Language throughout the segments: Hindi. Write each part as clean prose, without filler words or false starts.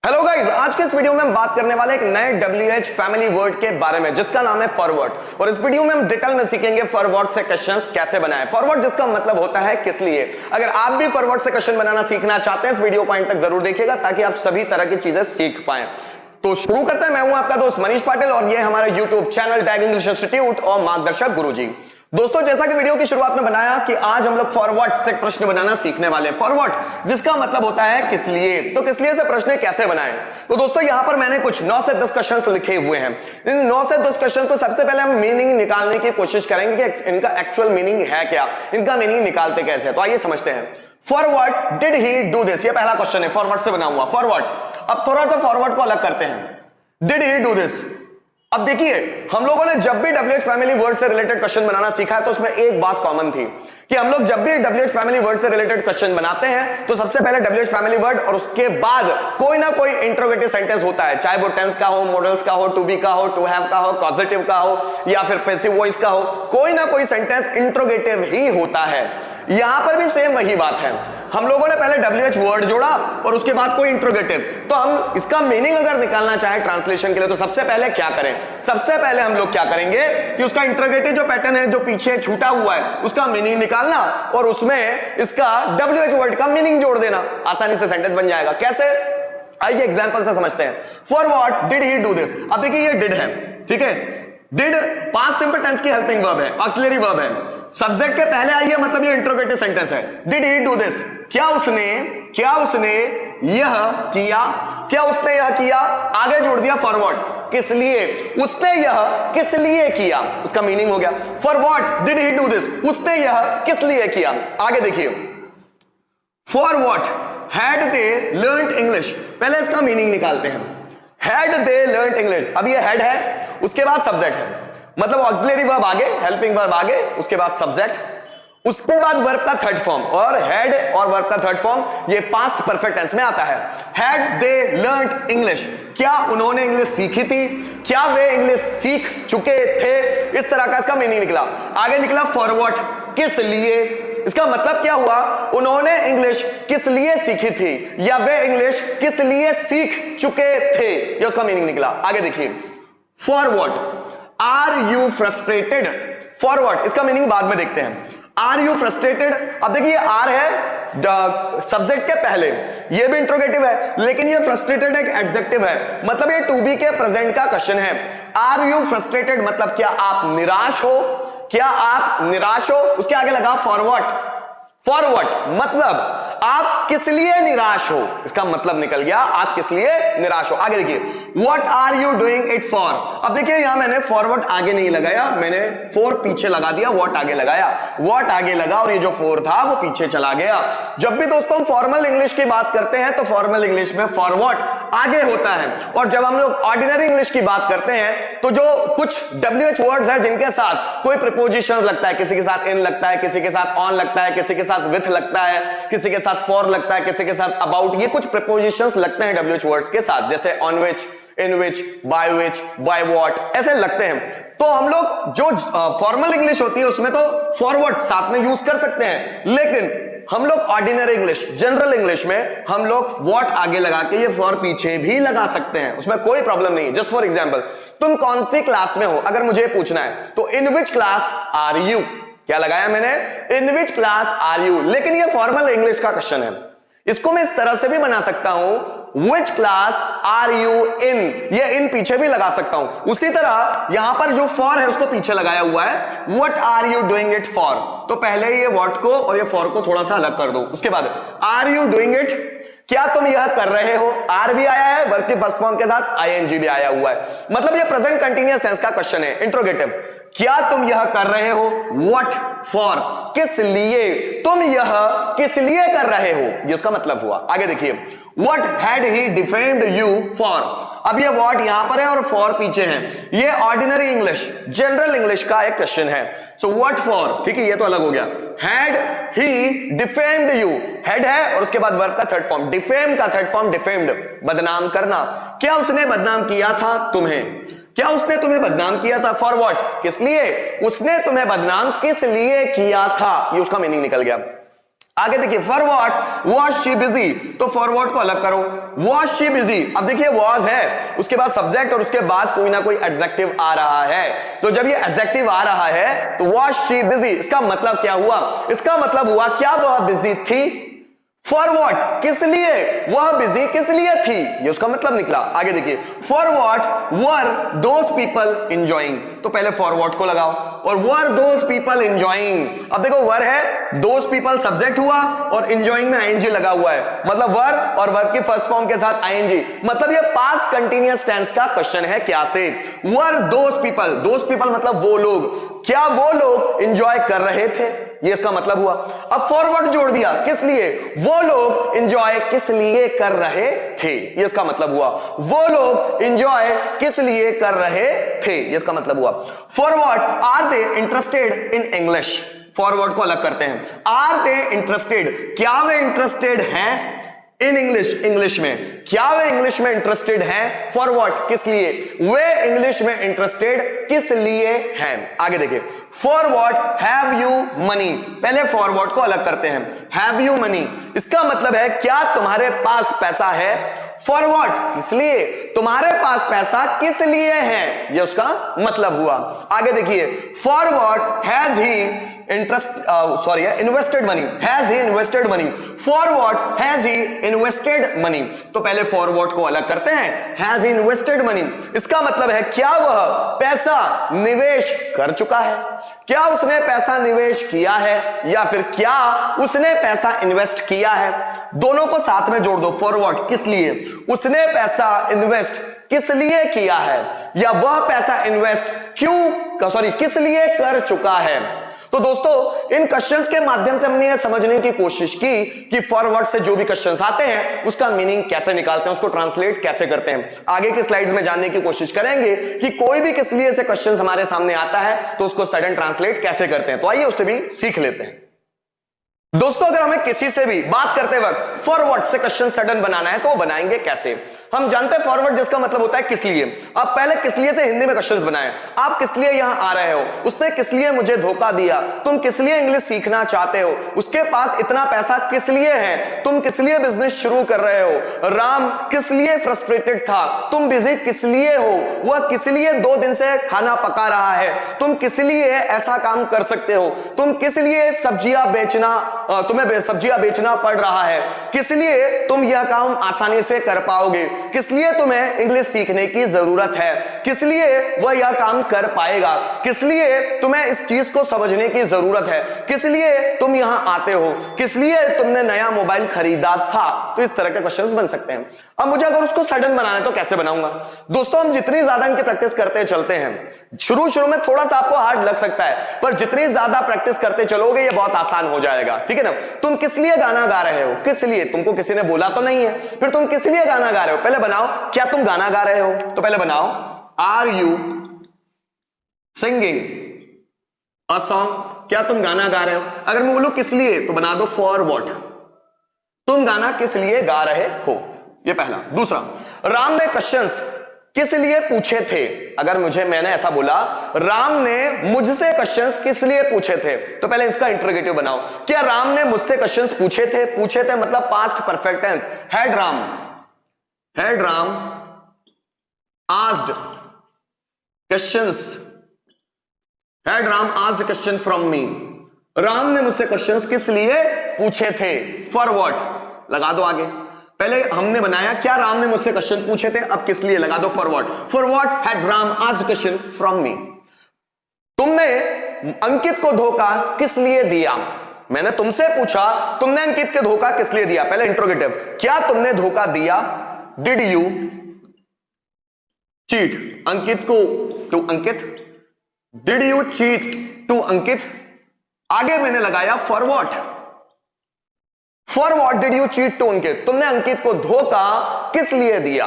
हेलो गाइस, आज के इस वीडियो में हम बात करने वाले एक नए WH फैमिली वर्ड के बारे में जिसका नाम है फॉरवर्ड। और इस वीडियो में हम डिटेल में सीखेंगे फॉरवर्ड से क्वेश्चंस कैसे बनाएं। फॉरवर्ड जिसका मतलब होता है किस लिए। अगर आप भी फॉरवर्ड से क्वेश्चन बनाना सीखना चाहते हैं इस वीडियो को अंत तक जरूर देखिएगा ताकि आप सभी तरह की चीजें सीख पाएं। तो शुरू करते हैं। मैं हूं आपका दोस्त मनीष पाटिल और ये हमारा YouTube channel tag English institute और मार्गदर्शक गुरुजी। दोस्तों, जैसा कि वीडियो की शुरुआत में बनाया कि आज हम लोग फॉरवर्ड से प्रश्न बनाना सीखने वाले हैं। फॉरवर्ड जिसका मतलब होता है किस लिए। तो किस लिए से प्रश्न कैसे बनाएं। तो दोस्तों, यहां पर मैंने कुछ 9 से 10 क्वेश्चंस लिखे हुए हैं। इन 9 से 10 क्वेश्चंस को सबसे पहले हम मीनिंग निकालने की कोशिश करेंगे कि इनका एक्चुअल मीनिंग है क्या, इनका मीनिंग निकालते कैसे। तो आइए समझते हैं। Forward did he do this, ये पहला क्वेश्चन है फॉरवर्ड से बना हुआ। फॉरवर्ड, अब थोड़ा सा फॉरवर्ड को अलग करते हैं। Did he do this. अब देखिए, हम लोगों ने जब भी WH फैमिली वर्ड से रिलेटेड क्वेश्चन बनाना सीखा है तो उसमें एक बात कॉमन थी कि हम लोग जब भी WH फैमिली वर्ड से रिलेटेड क्वेश्चन बनाते हैं तो सबसे पहले WH फैमिली वर्ड और उसके बाद कोई ना कोई इंट्रोगेटिव सेंटेंस होता है, चाहे वो टेंस का हो, मॉडल्स का हो, टू बी का हो, टू हैव का हो, पॉजिटिव का हो या फिर पैसिव वॉइस का हो। कोई ना कोई सेंटेंस इंट्रोगेटिव ही होता है। यहां पर भी सेम वही बात है। हम लोगों ने पहले WH वर्ड जोड़ा और उसके बाद कोई इंट्रोगेटिव। तो हम इसका मीनिंग अगर निकालना चाहे ट्रांसलेशन के लिए तो सबसे पहले क्या करें। सबसे पहले हम लोग क्या करेंगे कि उसका इंट्रोगेटिव जो पैटर्न है जो पीछे छूटा हुआ है उसका मीनिंग निकालना और उसमें इसका WH वर्ड का मीनिंग जोड़ देना। आसानी से सेंटेंस बन जाएगा। कैसे, आइए एग्जांपल से समझते हैं। For what did he do this. अब देखिए, ये डिड है, ठीक है। डिड पास्ट सिंपल टेंस की हेल्पिंग वर्ब है, ऑक्सिलरी वर्ब है। सब्जेक्ट के पहले आई है, मतलब ये इंट्रोगेटिव सेंटेंस है। डिड ही डू दिस, क्या उसने यह किया। क्या उसने यह किया, आगे जोड़ दिया फॉरवर्ड, किस लिए। उसने यह किस लिए किया, उसका मीनिंग हो गया। For what did he do this, उसने यह किस लिए किया। आगे देखिए, for what had they learned English. पहले इसका मीनिंग निकालते हैं। हैड दे लर्न्ड इंग्लिश, अब ये हैड है, उसके बाद सब्जेक्ट है, मतलब ऑक्सिलरी वर्ब आगे, हेल्पिंग वर्ब आगे, उसके बाद सब्जेक्ट, उसके बाद वर्ब का थर्ड फॉर्म। और हेड और वर्ब का थर्ड फॉर्म ये पास्ट परफेक्ट टेंस में आता है। हैड दे लर्न्ड इंग्लिश, क्या उन्होंने इंग्लिश सीखी थी, क्या वे इंग्लिश सीख चुके थे। इस तरह का इसका मीनिंग निकला। आगे निकला फॉर व्हाट, किस लिए। इसका मतलब क्या हुआ, उन्होंने इंग्लिश किस लिए सीखी थी या वे इंग्लिश किस लिए सीख चुके थे, ये उसका मीनिंग निकला। आगे देखिए, for what are you frustrated. Forward इसका मीनिंग बाद में देखते हैं। आर यू फ्रस्ट्रेटेड, अब देखिए आर है सब्जेक्ट के पहले, ये भी इंट्रोगेटिव है, लेकिन ये फ्रस्ट्रेटेड एक एडजेक्टिव है, मतलब ये टू बी के प्रेजेंट का क्वेश्चन है। आर यू फ्रस्ट्रेटेड मतलब क्या आप निराश हो, क्या आप निराश हो। उसके आगे लगा फॉरवर्ड। फॉरवर्ड मतलब आप किस लिए निराश हो, इसका मतलब निकल गया आप किस लिए निराश हो। आगे देखिए, what are you doing it for. अब देखिए, यहां मैंने फॉरवर्ड आगे नहीं लगाया, मैंने फॉर पीछे लगा दिया, व्हाट आगे लगाया। व्हाट आगे लगा और ये जो फॉर था वो पीछे चला गया। जब भी दोस्तों हम फॉर्मल इंग्लिश की बात करते हैं तो फॉर्मल इंग्लिश में फॉरवर्ड आगे होता है, और जब हम लोग ऑर्डिनरी इंग्लिश की बात करते हैं तो जो कुछ WH वर्ड्स हैं जिनके साथ कोई प्रीपोजिशन लगता है, किसी के साथ इन लगता है, किसी के साथ ऑन लगता है, किसी के साथ विथ लगता है, किसी के साथ फॉर लगता है, किसी के साथ अबाउट, ये कुछ प्रीपोजिशंस लगते हैं WH वर्ड्स के साथ, जैसे on which, in which, by which, by what, ऐसे लगते हैं। तो हम लोग जो फॉर्मल इंग्लिश होती है उसमें तो फॉरवर्ड साथ में यूज कर सकते हैं, लेकिन हम लोग ऑर्डिनरी इंग्लिश, जनरल इंग्लिश में हम लोग व्हाट आगे लगा के ये फॉर पीछे भी लगा सकते हैं, उसमें कोई प्रॉब्लम नहीं। जस्ट फॉर एग्जांपल, तुम कौन सी क्लास में हो, अगर मुझे पूछना है तो इन विच क्लास आर यू, क्या लगाया मैंने, इन विच क्लास आर यू। लेकिन ये फॉर्मल इंग्लिश का क्वेश्चन है, इसको मैं इस तरह से भी बना सकता हूं, which class are you in, ये इन पीछे भी लगा सकता हूं। उसी तरह यहां पर जो फॉर है उसको पीछे लगाया हुआ है, what are you doing it for. तो पहले ये व्हाट को और ये फॉर को थोड़ा सा अलग कर दो। उसके बाद आर यू डूइंग इट, क्या तुम यह कर रहे हो। आर भी आया है, वर्ब की फर्स्ट फॉर्म के साथ ING भी आया हुआ है, मतलब ये प्रेजेंट कंटीन्यूअस टेंस का क्वेश्चन है, इंट्रोगेटिव। क्या तुम यह कर रहे हो, व्हाट फॉर, किस लिए, तुम यह किस लिए कर रहे हो, ये उसका मतलब हुआ। आगे देखिए, what had he defend you for. अब ये व्हाट यहां पर है और फॉर पीछे है, ये ऑर्डिनरी इंग्लिश, जनरल इंग्लिश का एक क्वेश्चन है। सो व्हाट फॉर, ठीक है, ये तो अलग हो गया। Had he defamed you, head है और उसके बाद वर्ब का थर्ड फॉर्म, डिफेम का थर्ड फॉर्म डिफेम्ड, बदनाम करना। क्या उसने बदनाम किया था तुम्हें, क्या उसने तुम्हें बदनाम किया था, फॉर व्हाट, किस लिए, उसने तुम्हें बदनाम किस लिए किया था, ये उसका मीनिंग निकल गया। आगे देखिए, for what was she busy, तो फॉर व्हाट को अलग करो, वॉज शी बिजी। अब देखिए वॉज है, उसके बाद सब्जेक्ट और उसके बाद कोई ना कोई एडजेक्टिव आ रहा है, तो जब ये एडजेक्टिव आ रहा है तो वॉज शी बिजी, इसका मतलब क्या हुआ? इसका मतलब हुआ क्या वह बिजी थी? फॉर वॉट, किस लिए वह बिजी किस लिए थी, ये उसका मतलब निकला। आगे देखिए, for what were those people enjoying, तो पहले फॉर वॉट को लगाओ और वर दोज पीपल एंजॉइंग। अब देखो वर है, दोज पीपल सब्जेक्ट हुआ और एंजॉइंग में आईएनजी लगा हुआ है, मतलब वर और वर्ब की फर्स्ट फॉर्म के साथ आईएनजी, मतलब ये पास्ट कंटीन्यूअस टेंस का क्वेश्चन है। क्या से? वर दोज पीपल मतलब वो लोग, क्या वो लोग एंजॉय कर रहे थे, ये इसका मतलब हुआ। अब फॉरवर्ड जोड़ दिया, किस लिए? वो लोग एंजॉय किस लिए कर रहे थे, ये इसका मतलब हुआ। वो लोग एंजॉय किस लिए कर रहे थे, ये इसका मतलब हुआ। Forward, are they interested in English, forward को अलग करते हैं। आर दे इंटरेस्टेड, क्या वे इंटरेस्टेड हैं इन इंग्लिश, इंग्लिश में, क्या वे इंग्लिश में इंटरेस्टेड हैं? फॉर व्हाट, किस लिए? वे इंग्लिश में इंटरेस्टेड किस लिए हैं? आगे देखिए, for what have you money, पहले फॉर व्हाट को अलग करते हैं। हैव यू मनी, इसका मतलब है क्या तुम्हारे पास पैसा है? फॉर व्हाट, इसलिए, तुम्हारे पास पैसा किस लिए है, ये उसका मतलब हुआ। आगे देखिए, for what has he invested money, has he invested money, for what has he invested money, तो पहले फॉर व्हाट को अलग करते हैं। हैज ही इन्वेस्टेड मनी, इसका मतलब है क्या वह पैसा निवेश कर चुका है, क्या उसने पैसा निवेश किया है, या फिर क्या उसने पैसा इन्वेस्ट किया है। दोनों को साथ में जोड़ दो, फॉर व्हाट किस लिए, उसने पैसा इन्वेस्ट किस लिए किया है, या वह पैसा इन्वेस्ट किस लिए कर चुका है। तो दोस्तों इन क्वेश्चंस के माध्यम से हमने यह समझने की कोशिश की कि फॉरवर्ड से जो भी क्वेश्चंस आते हैं उसका मीनिंग कैसे निकालते हैं, उसको ट्रांसलेट कैसे करते हैं। आगे की स्लाइड्स में जानने की कोशिश करेंगे कि कोई भी किस लिए से क्वेश्चंस हमारे सामने आता है तो उसको सडन ट्रांसलेट कैसे करते हैं, तो आइए उससे भी सीख लेते हैं। दोस्तों अगर हमें किसी से भी बात करते वक्त फॉरवर्ड से क्वेश्चन सडन बनाना है तो वो बनाएंगे कैसे? हम जानते हैं फॉरवर्ड जिसका मतलब होता है किस लिए। अब पहले किस लिए से हिंदी में क्वेश्चंस बनाए, आप किस लिए यहां आ रहे हो, उसने किस लिए मुझे धोखा दिया, तुम किस लिए इंग्लिश सीखना चाहते हो, उसके पास इतना पैसा किस लिए है, तुम किस लिए बिजनेस शुरू कर रहे हो, राम किस लिए फ्रस्ट्रेटेड था, तुम बिजी किस लिए हो, वह किस लिए 2 दिन से खाना पका रहा है, तुम किस लिए ऐसा काम कर सकते हो, तुम किस लिए तुम्हें सब्जियां बेचना पड़ रहा है, किस लिए तुम यह काम आसानी से कर पाओगे, किस लिए तुम्हें इंग्लिश सीखने की जरूरत है, किस लिए वह यह काम कर पाएगा, किस लिए तुम्हें इस चीज को समझने की जरूरत है, किस लिए तुम यहां आते हो, किस लिए तुमने नया मोबाइल खरीदा था। तो इस तरह के क्वेश्चंस बन सकते हैं। अब मुझे अगर उसको सडन बनाना है तो कैसे बनाऊंगा? दोस्तों हम जितनी ज्यादा इनकी प्रैक्टिस करते चलते हैं, शुरू में थोड़ा सा आपको हार्ड लग सकता है, पर जितनी ज्यादा प्रैक्टिस करते चलोगे ये बहुत आसान हो जाएगा। ठीक है ना? तुम किस लिए गाना गा रहे हो, किस लिए, तुमको किसी ने बोला तो नहीं है, फिर तुम किस लिए गाना गा रहे हो, पहले बनाओ क्या तुम गाना गा रहे हो, तो पहले बनाओ are you singing a song, क्या तुम गाना गा रहे हो। अगर मैं बोलूं किस लिए तो बना दो फॉर व्हाट, तुम गाना किस लिए गा रहे हो, ये पहला। दूसरा, राम ने क्वेश्चंस किस लिए पूछे थे, अगर मैंने ऐसा बोला राम ने मुझसे क्वेश्चंस किस लिए पूछे थे, तो पहले इसका इंटरोगेटिव बनाओ। क्या राम ने मुझसे क्वेश्चंस पूछे थे मतलब past perfect tense, had Ram asked questions, had Ram asked question from me, Ram ने मुझसे क्वेश्चंस किस लिए पूछे थे, फॉर व्हाट लगा दो आगे। पहले हमने बनाया क्या राम ने मुझसे क्वेश्चन पूछे थे, अब किस लिए लगा दो for what had Ram asked question from मी। तुमने अंकित को धोखा किस लिए दिया, मैंने तुमसे पूछा तुमने अंकित को धोखा किस लिए दिया, पहले इंट्रोगेटिव, क्या तुमने धोखा दिया, डिड यू चीट अंकित को to Ankit, did you cheat to Ankit. आगे मैंने लगाया for what did you cheat to Ankit, तुमने अंकित को धोखा किस लिए दिया।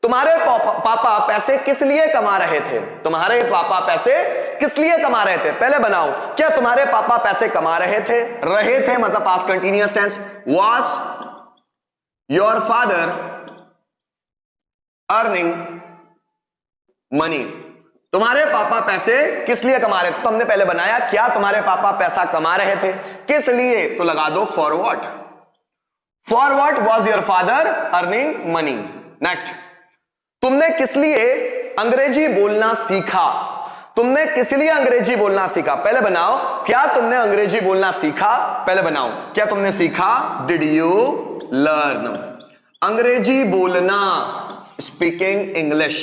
तुम्हारे पापा पैसे किस लिए कमा रहे थे, तुम्हारे पापा पैसे किस लिए कमा रहे थे, पहले बनाओ क्या तुम्हारे पापा पैसे कमा रहे थे मतलब past continuous tense, was your father earning money, तुम्हारे पापा पैसे किस लिए कमा रहे थे? तो हमने पहले बनाया क्या तुम्हारे पापा पैसा कमा रहे थे, किस लिए, तो लगा दो for what. For what was your father earning money. Next, तुमने किस लिए अंग्रेजी बोलना सीखा? तुमने किस लिए अंग्रेजी बोलना सीखा? पहले बनाओ क्या तुमने अंग्रेजी बोलना सीखा, पहले बनाओ क्या तुमने सीखा। डिड यू लर्न अंग्रेजी बोलना, स्पीकिंग इंग्लिश,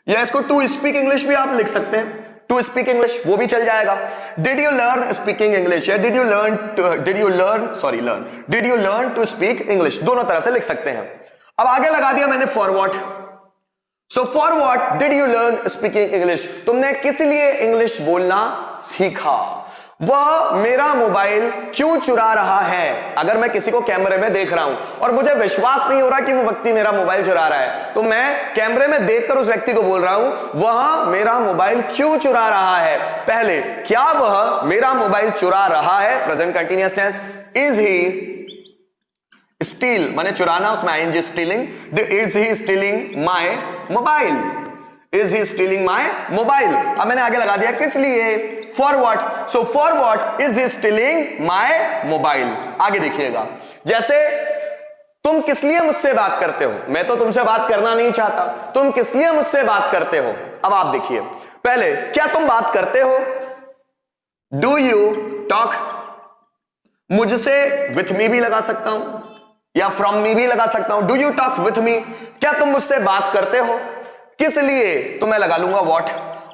या इसको टू स्पीक इंग्लिश भी आप लिख सकते हैं, टू स्पीक इंग्लिश वो भी चल जाएगा। Did you learn speaking English या did you learn to speak English, दोनों तरह से लिख सकते हैं। अब आगे लगा दिया मैंने for what. So for what did you learn speaking English, तुमने किस लिए इंग्लिश बोलना सीखा। वह मेरा मोबाइल क्यों चुरा रहा है? अगर मैं किसी को कैमरे में देख रहा हूं और मुझे विश्वास नहीं हो रहा कि वो व्यक्ति मेरा मोबाइल चुरा रहा है, तो मैं कैमरे में देखकर उस व्यक्ति को बोल रहा हूं वह मेरा मोबाइल क्यों चुरा रहा है। पहले क्या वह मेरा मोबाइल चुरा रहा है, present continuous tense. Is he steal माने चुराना, उसमें ING stealing. Is he stealing my mobile, is he stealing my mobile. अब मैंने आगे लगा दिया किस लिए, for what. So for what is he stealing my mobile. आगे देखिएगा, जैसे तुम किस लिए मुझसे बात करते हो, मैं तो तुमसे बात करना नहीं चाहता, तुम किस लिए मुझसे बात करते हो। अब आप देखिए, पहले क्या तुम बात करते हो, डू यू टॉक, मुझसे विथ मी भी लगा सकता हूं या फ्रॉम मी भी लगा सकता हूं। Do you talk with me, क्या तुम मुझसे बात करते हो, किस लिए, तो मैं लगा लूंगा व्हाट,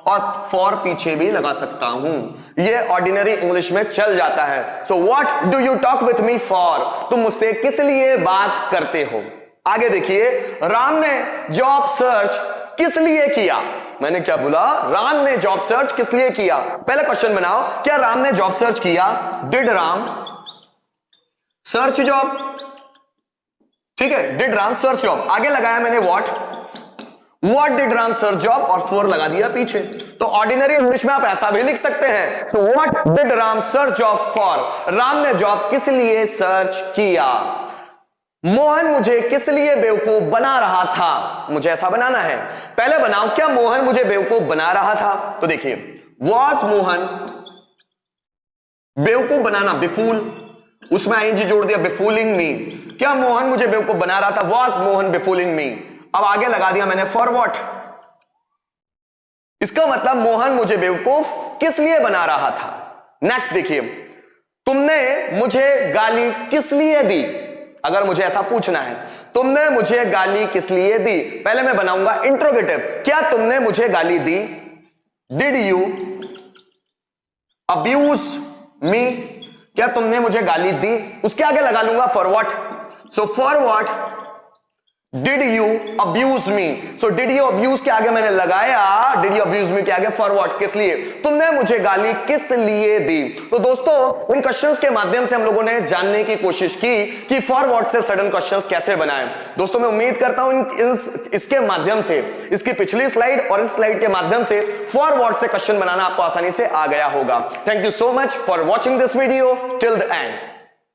और फॉर पीछे भी लगा सकता हूं, ये ऑर्डिनरी इंग्लिश में चल जाता है। So what do you talk with me for, तुम मुझसे किस लिए बात करते हो। आगे देखिए, राम ने जॉब सर्च किस लिए किया। मैंने क्या बोला, राम ने जॉब सर्च किस लिए किया। पहले क्वेश्चन बनाओ, क्या राम ने जॉब सर्च किया, डिड राम सर्च जॉब, ठीक है, डिड राम सर्च जॉब। आगे लगाया मैंने what did Ram search job और फॉर लगा दिया पीछे। तो ऑर्डिनरी इंग्लिश में आप ऐसा भी लिख सकते हैं, so what did Ram search job for, Ram ने जॉब किस लिए सर्च किया। मोहन मुझे किस लिए बेवकूफ बना रहा था, मुझे ऐसा बनाना है। पहले बनाओ क्या मोहन मुझे बेवकूफ बना रहा था, तो देखिए वाज मोहन, बेवकूफ बनाना बिफूल, उसमें आईएनजी जोड़ दिया, बिफूलिंग मी, क्या मोहन मुझे बेवकूफ बना रहा था, वाज मोहन बिफूलिंग मी। अब आगे लगा दिया मैंने फॉर व्हाट, इसका मतलब मोहन मुझे बेवकूफ किस लिए बना रहा था। नेक्स्ट देखिए, तुमने मुझे गाली किस लिए दी, अगर मुझे ऐसा पूछना है, तुमने मुझे गाली किस लिए दी, पहले मैं बनाऊंगा इंट्रोगेटिव, क्या तुमने मुझे गाली दी। डिड यू अब्यूज मी, क्या तुमने मुझे गाली दी, उसके आगे लगा लूंगा for what. So for what did you abuse me, so did you abuse के आगे मैंने लगाया, डिड यू अब्यूज मी के आगे फॉर व्हाट, किस लिए, तुमने मुझे गाली किस लिए दी। तो दोस्तों इन क्वेश्चंस के माध्यम से हम लोगों ने जानने की कोशिश की कि फॉर व्हाट से सडन क्वेश्चंस कैसे बनाएं। दोस्तों मैं उम्मीद करता हूं इसके माध्यम से, इसकी पिछली स्लाइड और इस स्लाइड के माध्यम से फॉर व्हाट से क्वेश्चन बनाना आपको आसानी से आ गया होगा। Thank you so much for watching this video till the end.